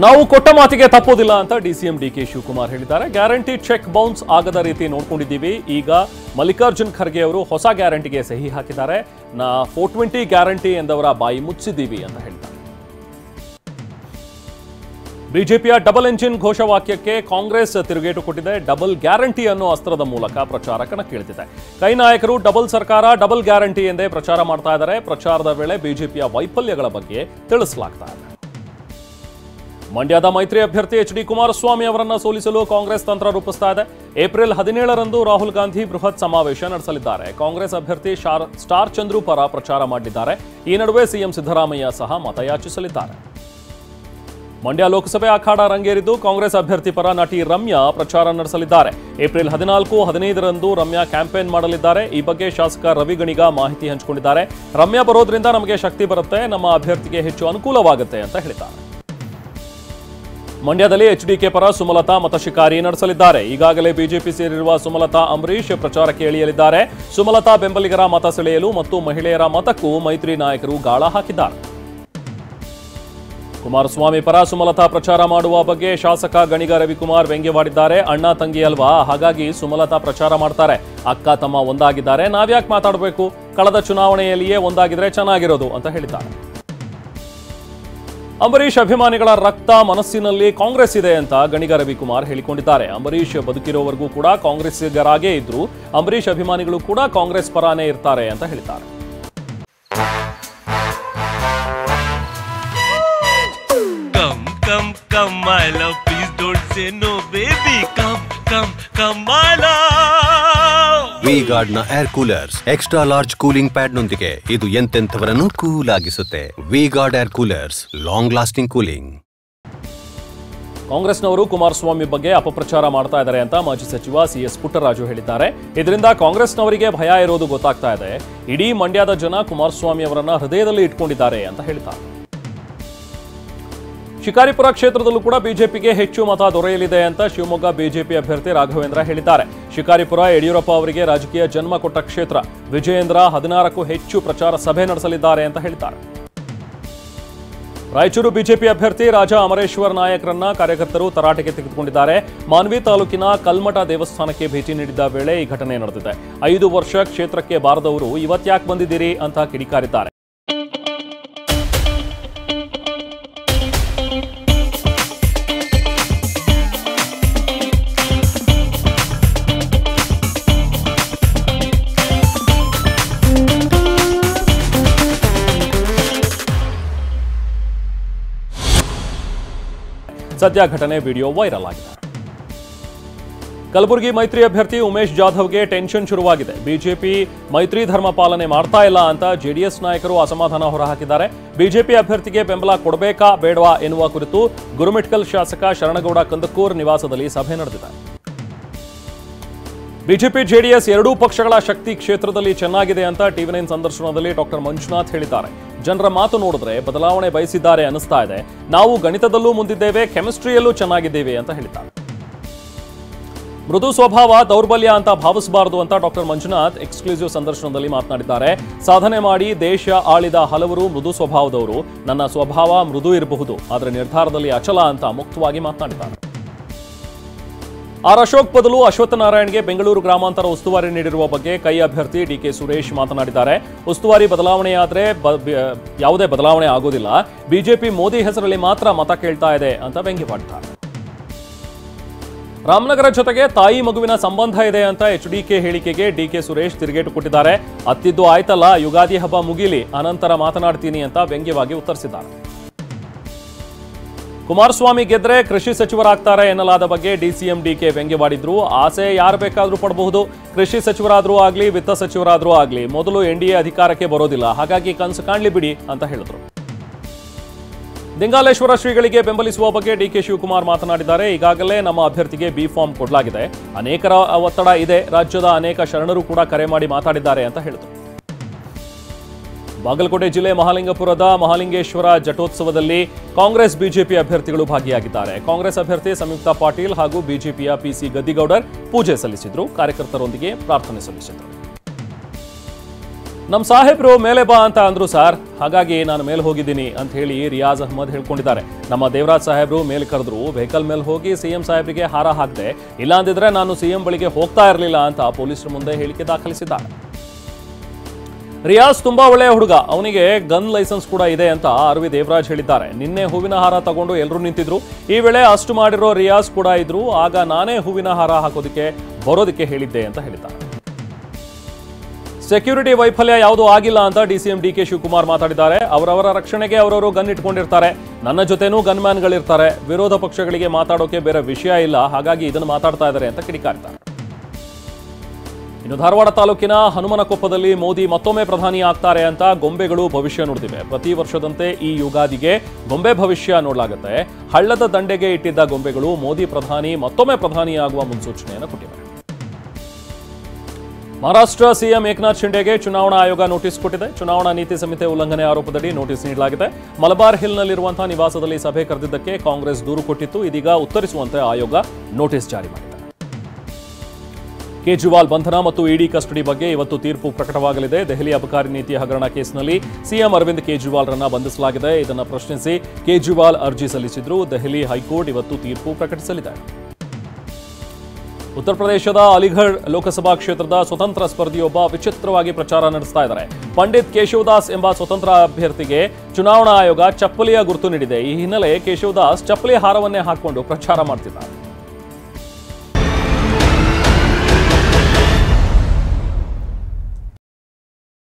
ನಾವು ಕೊಟ್ಟ ಮಾತಿಗೆ ತಪ್ಪೋದಿಲ್ಲ ಅಂತ ಡಿಸಿಎಂ ಡಿಕೆ ಶಿವಕುಮಾರ್ ಹೇಳಿದ್ದಾರೆ. ಗ್ಯಾರಂಟಿ ಚೆಕ್ ಬೌನ್ಸ್ ಆಗದ ರೀತಿ ನೋಡ್ಕೊಂಡಿದ್ದೀವಿ. ಈಗ ಮಲ್ಲಿಕಾರ್ಜುನ್ ಖರ್ಗೆ ಅವರು ಹೊಸ ಗ್ಯಾರಂಟಿಗೆ ಸಹಿ ಹಾಕಿದ್ದಾರೆ. 420 ಗ್ಯಾರಂಟಿ ಎಂದವರ ಬಾಯಿ ಮುಚ್ಚಿದ್ದೀವಿ ಅಂತ ಹೇಳ್ತಾರೆ. ಬಿಜೆಪಿಯ ಡಬಲ್ ಎಂಜಿನ್ ಘೋಷವಾಕ್ಯಕ್ಕೆ ಕಾಂಗ್ರೆಸ್ ತಿರುಗೇಟು ಕೊಟ್ಟಿದೆ. ಡಬಲ್ ಗ್ಯಾರಂಟಿ ಅನ್ನೋ ಅಸ್ತ್ರದ ಮೂಲಕ ಪ್ರಚಾರ ಕಣಕ್ಕಿಳಿದಿದೆ. ಕೈ ನಾಯಕರು ಡಬಲ್ ಸರ್ಕಾರ, ಡಬಲ್ ಗ್ಯಾರಂಟಿ ಎಂದೇ ಪ್ರಚಾರ ಮಾಡ್ತಾ ಇದ್ದಾರೆ. ಪ್ರಚಾರದ ವೇಳೆ ಬಿಜೆಪಿಯ ವೈಫಲ್ಯಗಳ ಬಗ್ಗೆ ತಿಳಿಸಲಾಗ್ತಾ ಇದೆ. ಮಂಡ್ಯದ ಮೈತ್ರಿ ಅಭ್ಯರ್ಥಿ ಎಚ್ ಡಿ ಕುಮಾರಸ್ವಾಮಿ ಅವರನ್ನ ಸೋಲಿಸಲು ಕಾಂಗ್ರೆಸ್ ತಂತ್ರ ರೂಪಿಸ್ತಾ ಇದೆ. ಏಪ್ರಿಲ್ 17ರಂದು ರಾಹುಲ್ ಗಾಂಧಿ ಬೃಹತ್ ಸಮಾವೇಶ ನಡೆಸಲಿದ್ದಾರೆ. ಕಾಂಗ್ರೆಸ್ ಅಭ್ಯರ್ಥಿ ಸ್ಟಾರ್ ಚಂದ್ರು ಪರ ಪ್ರಚಾರ ಮಾಡಲಿದ್ದಾರೆ. ಈ ನಡುವೆ ಸಿಎಂ ಸಿದ್ದರಾಮಯ್ಯ ಸಹ ಮತಯಾಚಿಸಲಿದ್ದಾರೆ. ಮಂಡ್ಯ ಲೋಕಸಭೆ ಅಖಾಡ ರಂಗೇರಿದ್ದು ಕಾಂಗ್ರೆಸ್ ಅಭ್ಯರ್ಥಿ ಪರ ನಟಿ ರಮ್ಯಾ ಪ್ರಚಾರ ನಡೆಸಲಿದ್ದಾರೆ. ಏಪ್ರಿಲ್ 14, 15ರಂದು ರಮ್ಯಾ ಕ್ಯಾಂಪೇನ್ ಮಾಡಲಿದ್ದಾರೆ. ಈ ಬಗ್ಗೆ ಶಾಸಕ ರವಿ ಗಣಿಗ ಮಾಹಿತಿ ಹಂಚಿಕೊಂಡಿದ್ದಾರೆ. ರಮ್ಯಾ ಬರೋದ್ರಿಂದ ನಮಗೆ ಶಕ್ತಿ ಬರುತ್ತೆ, ನಮ್ಮ ಅಭ್ಯರ್ಥಿಗೆ ಹೆಚ್ಚು ಅನುಕೂಲವಾಗುತ್ತೆ ಅಂತ ಹೇಳಿದ್ದಾರೆ. ಮಂಡ್ಯದಲ್ಲಿ ಎಚ್ಡಿಕೆ ಪರ ಸುಮಲತಾ ಮತಶಿಕಾರಿ ನಡೆಸಲಿದ್ದಾರೆ. ಈಗಾಗಲೇ ಬಿಜೆಪಿ ಸೇರಿರುವ ಸುಮಲತಾ ಅಂಬರೀಶ್ ಪ್ರಚಾರಕ್ಕೆ ಇಳಿಯಲಿದ್ದಾರೆ. ಸುಮಲತಾ ಬೆಂಬಲಿಗರ ಮತ ಸೆಳೆಯಲು ಮತ್ತು ಮಹಿಳೆಯರ ಮತಕ್ಕೂ ಮೈತ್ರಿ ನಾಯಕರು ಗಾಳ ಹಾಕಿದ್ದಾರೆ. ಕುಮಾರಸ್ವಾಮಿ ಪರ ಸುಮಲತಾ ಪ್ರಚಾರ ಮಾಡುವ ಬಗ್ಗೆ ಶಾಸಕ ಗಣಿಗ ರವಿಕುಮಾರ್ ವ್ಯಂಗ್ಯವಾಡಿದ್ದಾರೆ. ಅಣ್ಣ ತಂಗಿ ಅಲ್ವಾ, ಹಾಗಾಗಿ ಸುಮಲತಾ ಪ್ರಚಾರ ಮಾಡ್ತಾರೆ. ಅಕ್ಕ ತಮ್ಮ ಒಂದಾಗಿದ್ದಾರೆ, ನಾವ್ಯಾಕೆ ಮಾತಾಡಬೇಕು, ಕಳೆದ ಚುನಾವಣೆಯಲ್ಲಿಯೇ ಒಂದಾಗಿದ್ರೆ ಚೆನ್ನಾಗಿರೋದು ಅಂತ ಹೇಳಿದ್ದಾರೆ. ಅಂಬರೀಶ್ ಅಭಿಮಾನಿಗಳ ರಕ್ತ ಮನಸ್ಸಿನಲ್ಲಿ ಕಾಂಗ್ರೆಸ್ ಇದೆ ಅಂತ ಗಣಿಗ ರವಿಕುಮಾರ್ ಹೇಳಿಕೊಂಡಿದ್ದಾರೆ. ಅಂಬರೀಶ್ ಬದುಕಿರೋವರೆಗೂ ಕೂಡ ಕಾಂಗ್ರೆಸ್ಸಿಗರಾಗೇ ಇದ್ರು, ಅಂಬರೀಶ್ ಅಭಿಮಾನಿಗಳು ಕೂಡ ಕಾಂಗ್ರೆಸ್ ಪರಾನೇ ಇರ್ತಾರೆ ಅಂತ ಹೇಳಿದ್ದಾರೆ. ವಿ-ಗಾರ್ಡ್ ನ air coolers extra large cooling pad ನೊಂದಿಗೆ ಇದು ಎಂತೆಂಥವರನ್ನು ಕೂಲ್ ಆಗಿಸುತ್ತೆ. V-Guard air coolers, long lasting cooling. ಕಾಂಗ್ರೆಸ್ನವರು ಕುಮಾರಸ್ವಾಮಿ ಬಗ್ಗೆ ಅಪಪ್ರಚಾರ ಮಾಡ್ತಾ ಇದ್ದಾರೆ ಅಂತ ಮಾಜಿ ಸಚಿವ ಸಿಎಸ್ ಪುಟ್ಟರಾಜು ಹೇಳಿದ್ದಾರೆ. ಇದರಿಂದ ಕಾಂಗ್ರೆಸ್ನವರಿಗೆ ಭಯ ಇರೋದು ಗೊತ್ತಾಗ್ತಾ ಇದೆ. ಇಡೀ ಮಂಡ್ಯದ ಜನ ಕುಮಾರಸ್ವಾಮಿ ಅವರನ್ನ ಹೃದಯದಲ್ಲಿ ಇಟ್ಕೊಂಡಿದ್ದಾರೆ ಅಂತ ಹೇಳಿದ್ದಾರೆ. ಶಿಕಾರಿಪುರ ಕ್ಷೇತ್ರದಲ್ಲೂ ಕೂಡ ಬಿಜೆಪಿಗೆ ಹೆಚ್ಚು ಮತ ದೊರೆಯಲಿದೆ ಅಂತ ಶಿವಮೊಗ್ಗ ಬಿಜೆಪಿ ಅಭ್ಯರ್ಥಿ ರಾಘವೇಂದ್ರ ಹೇಳಿದ್ದಾರೆ. ಶಿಕಾರಿಪುರ ಯಡಿಯೂರಪ್ಪ ಅವರಿಗೆ ರಾಜಕೀಯ ಜನ್ಮ ಕೊಟ್ಟ ಕ್ಷೇತ್ರ. ವಿಜಯೇಂದ್ರ 16ಕ್ಕೂ ಹೆಚ್ಚು ಪ್ರಚಾರ ಸಭೆ ನಡೆಸಲಿದ್ದಾರೆ ಅಂತ ಹೇಳಿದ್ದಾರೆ. ರಾಯಚೂರು ಬಿಜೆಪಿ ಅಭ್ಯರ್ಥಿ ರಾಜಾ ಅಮರೇಶ್ವರ್ ನಾಯಕ್ರನ್ನ ಕಾರ್ಯಕರ್ತರು ತರಾಟೆಗೆ ತೆಗೆದುಕೊಂಡಿದ್ದಾರೆ. ಮಾನ್ವಿ ತಾಲೂಕಿನ ಕಲ್ಮಠ ದೇವಸ್ಥಾನಕ್ಕೆ ಭೇಟಿ ನೀಡಿದ್ದ ವೇಳೆ ಈ ಘಟನೆ ನಡೆದಿದೆ. 5 ವರ್ಷ ಕ್ಷೇತ್ರಕ್ಕೆ ಬಾರದವರು ಇವತ್ತ್ಯಾಕೆ ಬಂದಿದ್ದೀರಿ ಅಂತ ಕಿಡಿಕಾರಿದ್ದಾರೆ. ಸದ್ಯ ಘಟನೆ ವಿಡಿಯೋ ವೈರಲ್ ಆಗಿದೆ. ಕಲಬುರಗಿ ಮೈತ್ರಿ ಅಭ್ಯರ್ಥಿ ಉಮೇಶ್ ಜಾಧವ್ಗೆ ಟೆನ್ಷನ್ ಶುರುವಾಗಿದೆ. ಬಿಜೆಪಿ ಮೈತ್ರಿ ಧರ್ಮ ಪಾಲನೆ ಮಾಡ್ತಾ ಇಲ್ಲ ಅಂತ ಜೆಡಿಎಸ್ ನಾಯಕರು ಅಸಮಾಧಾನ ಹೊರಹಾಕಿದ್ದಾರೆ. ಬಿಜೆಪಿ ಅಭ್ಯರ್ಥಿಗೆ ಬೆಂಬಲ ಕೊಡಬೇಕಾ ಬೇಡವಾ ಎನ್ನುವ ಕುರಿತು ಗುರುಮಿಟ್ಕಲ್ ಶಾಸಕ ಶರಣಗೌಡ ಕಂದಕೂರ್ ನಿವಾಸದಲ್ಲಿ ಸಭೆ ನಡೆದಿದೆ. ಬಿಜೆಪಿ ಜೆಡಿಎಸ್ ಎರಡೂ ಪಕ್ಷಗಳ ಶಕ್ತಿ ಕ್ಷೇತ್ರದಲ್ಲಿ ಚೆನ್ನಾಗಿದೆ ಅಂತ ಟಿವಿ9 ಸಂದರ್ಶನದಲ್ಲಿ ಡಾಕ್ಟರ್ ಮಂಜುನಾಥ್ ಹೇಳಿದ್ದಾರೆ. ಜನರ ಮಾತು ನೋಡಿದ್ರೆ ಬದಲಾವಣೆ ಬಯಸಿದ್ದಾರೆ ಅನಿಸ್ತಾ ಇದೆ. ನಾವು ಗಣಿತದಲ್ಲೂ ಮುಂದಿದ್ದೇವೆ, ಕೆಮಿಸ್ಟ್ರಿಯಲ್ಲೂ ಚೆನ್ನಾಗಿದ್ದೇವೆ ಅಂತ ಹೇಳಿದ್ದಾರೆ. ಮೃದು ಸ್ವಭಾವ ದೌರ್ಬಲ್ಯ ಅಂತ ಭಾವಿಸಬಾರದು ಅಂತ ಡಾಕ್ಟರ್ ಮಂಜುನಾಥ್ ಎಕ್ಸ್ಕ್ಲೂಸಿವ್ ಸಂದರ್ಶನದಲ್ಲಿ ಮಾತನಾಡಿದ್ದಾರೆ. ಸಾಧನೆ ಮಾಡಿ ದೇಶ ಆಳಿದ ಹಲವರು ಮೃದು ಸ್ವಭಾವದವರು. ನನ್ನ ಸ್ವಭಾವ ಮೃದು ಇರಬಹುದು, ಆದರೆ ನಿರ್ಧಾರದಲ್ಲಿ ಅಚಲ ಅಂತ ಮುಕ್ತವಾಗಿ ಮಾತನಾಡಿದ್ದಾರೆ. ಆರ್ ಅಶೋಕ್ ಬದಲು ಅಶ್ವತ್ಥನಾರಾಯಣ್ಗೆ ಬೆಂಗಳೂರು ಗ್ರಾಮಾಂತರ ಉಸ್ತುವಾರಿ ನೀಡಿರುವ ಬಗ್ಗೆ ಕೈ ಅಭ್ಯರ್ಥಿ ಡಿಕೆ ಸುರೇಶ್ ಮಾತನಾಡಿದ್ದಾರೆ. ಉಸ್ತುವಾರಿ ಬದಲಾವಣೆಯಾದರೆ ಯಾವುದೇ ಬದಲಾವಣೆ ಆಗೋದಿಲ್ಲ. ಬಿಜೆಪಿ ಮೋದಿ ಹೆಸರಲ್ಲಿ ಮಾತ್ರ ಮತ ಕೇಳ್ತಾ ಇದೆ ಅಂತ ವ್ಯಂಗ್ಯವಾಡಿದ್ದಾರೆ. ರಾಮನಗರ ಜೊತೆಗೆ ತಾಯಿ ಮಗುವಿನ ಸಂಬಂಧ ಇದೆ ಅಂತ ಎಚ್ಡಿಕೆ ಹೇಳಿಕೆಗೆ ಡಿಕೆ ಸುರೇಶ್ ತಿರುಗೇಟು ಕೊಟ್ಟಿದ್ದಾರೆ. ಅತ್ತಿದ್ದು ಆಯ್ತಲ್ಲ, ಯುಗಾದಿ ಹಬ್ಬ ಮುಗಿಲಿ, ಅನಂತರ ಮಾತನಾಡ್ತೀನಿ ಅಂತ ವ್ಯಂಗ್ಯವಾಗಿ ಉತ್ತರಿಸಿದ್ದಾರೆ. ಕುಮಾರಸ್ವಾಮಿ ಗೆದ್ರೆ ಕೃಷಿ ಸಚಿವರಾಗ್ತಾರೆ ಎನ್ನಲಾದ ಬಗ್ಗೆ ಡಿಸಿಎಂ ಡಿಕೆ ವ್ಯಂಗ್ಯವಾಡಿದ್ರು. ಆಸೆ ಯಾರು ಬೇಕಾದ್ರೂ ಪಡಬಹುದು, ಕೃಷಿ ಸಚಿವರಾದ್ರೂ ಆಗ್ಲಿ, ವಿತ್ತ ಸಚಿವರಾದ್ರೂ ಆಗ್ಲಿ, ಮೊದಲು ಎನ್ಡಿಎ ಅಧಿಕಾರಕ್ಕೆ ಬರೋದಿಲ್ಲ, ಹಾಗಾಗಿ ಕನಸು ಕಾಣ್ಲಿ ಬಿಡಿ ಅಂತ ಹೇಳಿದ್ರು. ದಿಂಗಾಲೇಶ್ವರ ಶ್ರೀಗಳಿಗೆ ಬೆಂಬಲಿಸುವ ಬಗ್ಗೆ ಡಿಕೆ ಶಿವಕುಮಾರ್ ಮಾತನಾಡಿದ್ದಾರೆ. ಈಗಾಗಲೇ ನಮ್ಮ ಅಭ್ಯರ್ಥಿಗೆ ಬಿ ಫಾರ್ಮ್ ಕೊಡಲಾಗಿದೆ. ಅನೇಕರ ಒತ್ತಡ ಇದೆ. ರಾಜ್ಯದ ಅನೇಕ ಶರಣರು ಕೂಡ ಕರೆ ಮಾಡಿ ಮಾತಾಡಿದ್ದಾರೆ ಅಂತ ಹೇಳಿದರು. ಬಾಗಲಕೋಟೆ ಜಿಲ್ಲೆ ಮಹಾಲಿಂಗಪುರದ ಮಹಾಲಿಂಗೇಶ್ವರ ಜಟೋತ್ಸವದಲ್ಲಿ ಕಾಂಗ್ರೆಸ್ ಬಿಜೆಪಿ ಅಭ್ಯರ್ಥಿಗಳು ಭಾಗಿಯಾಗಿದ್ದಾರೆ. ಕಾಂಗ್ರೆಸ್ ಅಭ್ಯರ್ಥಿ ಸಂಯುಕ್ತ ಪಾಟೀಲ್ ಹಾಗೂ ಬಿಜೆಪಿಯ ಪಿಸಿ ಗದ್ದಿಗೌಡರ್ ಪೂಜೆ ಸಲ್ಲಿಸಿದರು. ಕಾರ್ಯಕರ್ತರೊಂದಿಗೆ ಪ್ರಾರ್ಥನೆ ಸಲ್ಲಿಸಿದರು. ನಮ್ಮ ಸಾಹೇಬ್ರು ಮೇಲೆ ಬಾ ಅಂತ ಅಂದ್ರು ಸರ್, ಹಾಗಾಗಿ ನಾನು ಮೇಲೆ ಹೋಗಿದ್ದೀನಿ ಅಂತ ಹೇಳಿ ರಿಯಾಜ್ ಅಹ್ಮದ್ ಹೇಳ್ಕೊಂಡಿದ್ದಾರೆ. ನಮ್ಮ ದೇವರಾಜ್ ಸಾಹೇಬ್ರು ಮೇಲೆ ಕರೆದ್ರು, ವೆಹಿಕಲ್ ಮೇಲೆ ಹೋಗಿ ಸಿಎಂ ಸಾಹೇಬ್ರಿಗೆ ಹಾರ ಹಾಕಿದೆ, ಇಲ್ಲಾಂದಿದ್ರೆ ನಾನು ಸಿಎಂ ಬಳಿಗೆ ಹೋಗ್ತಾ ಇರಲಿಲ್ಲ ಅಂತ ಪೊಲೀಸರ ಮುಂದೆ ಹೇಳಿಕೆ ದಾಖಲಿಸಿದ್ದಾರೆ. ರಿಯಾಜ್ ತುಂಬಾ ಒಳ್ಳೆಯ ಹುಡುಗ, ಅವನಿಗೆ ಗನ್ ಲೈಸೆನ್ಸ್ ಕೂಡ ಇದೆ ಅಂತ ಆರ್ವಿ ದೇವರಾಜ್ ಹೇಳಿದ್ದಾರೆ. ನಿನ್ನೆ ಹೂವಿನ ಹಾರ ತಗೊಂಡು ಎಲ್ಲರೂ ನಿಂತಿದ್ರು. ಈ ವೇಳೆ ಅಷ್ಟು ಮಾಡಿರೋ ರಿಯಾಜ್ ಕೂಡ ಇದ್ರು. ಆಗ ನಾನೇ ಹೂವಿನ ಹಾರ ಹಾಕೋದಕ್ಕೆ ಬರೋದಕ್ಕೆ ಹೇಳಿದ್ದೆ ಅಂತ ಹೇಳಿದ್ದಾರೆ. ಸೆಕ್ಯೂರಿಟಿ ವೈಫಲ್ಯ ಯಾವುದೂ ಆಗಿಲ್ಲ ಅಂತ ಡಿಸಿಎಂ ಡಿಕೆ ಶಿವಕುಮಾರ್ ಮಾತಾಡಿದ್ದಾರೆ. ಅವರವರ ರಕ್ಷಣೆಗೆ ಅವರವರು ಗನ್ ಇಟ್ಕೊಂಡಿರ್ತಾರೆ. ನನ್ನ ಜೊತೆನೂ ಗನ್ ಮ್ಯಾನ್ಗಳಿರ್ತಾರೆ. ವಿರೋಧ ಪಕ್ಷಗಳಿಗೆ ಮಾತಾಡೋಕೆ ಬೇರೆ ವಿಷಯ ಇಲ್ಲ, ಹಾಗಾಗಿ ಇದನ್ನು ಮಾತಾಡ್ತಾ ಇದ್ದಾರೆ ಅಂತ ಕಿಡಿಕಾರಿದ್ದಾರೆ. ಇನ್ನು ಧಾರವಾಡ ತಾಲೂಕಿನ ಹನುಮನಕೊಪ್ಪದಲ್ಲಿ ಮೋದಿ ಮತ್ತೊಮ್ಮೆ ಪ್ರಧಾನಿ ಆಗ್ತಾರೆ ಅಂತ ಗೊಂಬೆಗಳು ಭವಿಷ್ಯ ನುಡಿದಿವೆ. ಪ್ರತಿ ವರ್ಷದಂತೆ ಈ ಯುಗಾದಿಗೆ ಗೊಂಬೆ ಭವಿಷ್ಯ ನೋಡಲಾಗುತ್ತೆ. ಹಳ್ಳದ ದಂಡೆಗೆ ಇಟ್ಟಿದ್ದ ಗೊಂಬೆಗಳು ಮೋದಿ ಪ್ರಧಾನಿ ಮತ್ತೊಮ್ಮೆ ಪ್ರಧಾನಿಯಾಗುವ ಮುನ್ಸೂಚನೆಯನ್ನು ಕೊಟ್ಟಿವೆ. ಮಹಾರಾಷ್ಟ್ರ ಸಿಎಂ ಏಕನಾಥ್ ಶಿಂಡೆಗೆ ಚುನಾವಣಾ ಆಯೋಗ ನೋಟಿಸ್ ಕೊಟ್ಟಿದೆ. ಚುನಾವಣಾ ನೀತಿ ಸಂಹಿತೆ ಉಲ್ಲಂಘನೆ ಆರೋಪದಡಿ ನೋಟಿಸ್ ನೀಡಲಾಗಿದೆ. ಮಲಬಾರ್ ಹಿಲ್ನಲ್ಲಿರುವಂತಹ ನಿವಾಸದಲ್ಲಿ ಸಭೆ ಕರೆದಿದ್ದಕ್ಕೆ ಕಾಂಗ್ರೆಸ್ ದೂರು ಕೊಟ್ಟಿತ್ತು. ಇದೀಗ ಉತ್ತರಿಸುವಂತೆ ಆಯೋಗ ನೋಟಿಸ್ ಜಾರಿ ಮಾಡಿದೆ. ಕೇಜ್ರಿವಾಲ್ ಬಂಧನ ಮತ್ತು ಇಡಿ ಕಸ್ಟಡಿ ಬಗ್ಗೆ ಇವತ್ತು ತೀರ್ಪು ಪ್ರಕಟವಾಗಲಿದೆ. ದೆಹಲಿ ಅಬಕಾರಿ ನೀತಿ ಹಗರಣ ಕೇಸ್ನಲ್ಲಿ ಸಿಎಂ ಅರವಿಂದ್ ಕೇಜ್ರಿವಾಲ್ರನ್ನ ಬಂಧಿಸಲಾಗಿದೆ. ಇದನ್ನು ಪ್ರಶ್ನಿಸಿ ಕೇಜ್ರಿವಾಲ್ ಅರ್ಜಿ ಸಲ್ಲಿಸಿದ್ರು. ದೆಹಲಿ ಹೈಕೋರ್ಟ್ ಇವತ್ತು ತೀರ್ಪು ಪ್ರಕಟಿಸಲಿದೆ. ಉತ್ತರ ಪ್ರದೇಶದ ಅಲಿಘರ್ ಲೋಕಸಭಾ ಕ್ಷೇತ್ರದ ಸ್ವತಂತ್ರ ಸ್ಪರ್ಧಿಯೊಬ್ಬ ವಿಚಿತ್ರವಾಗಿ ಪ್ರಚಾರ ನಡೆಸ್ತಾ ಇದ್ದಾರೆ. ಪಂಡಿತ್ ಕೇಶವದಾಸ್ ಎಂಬ ಸ್ವತಂತ್ರ ಅಭ್ಯರ್ಥಿಗೆ ಚುನಾವಣಾ ಆಯೋಗ ಚಪ್ಪಲಿಯ ಗುರುತು ನೀಡಿದೆ. ಈ ಹಿನ್ನೆಲೆ ಕೇಶವದಾಸ್ ಚಪ್ಪಲಿ ಹಾರವನ್ನೇ ಹಾಕಿಕೊಂಡು ಪ್ರಚಾರ ಮಾಡ್ತಿದ್ದಾರೆ.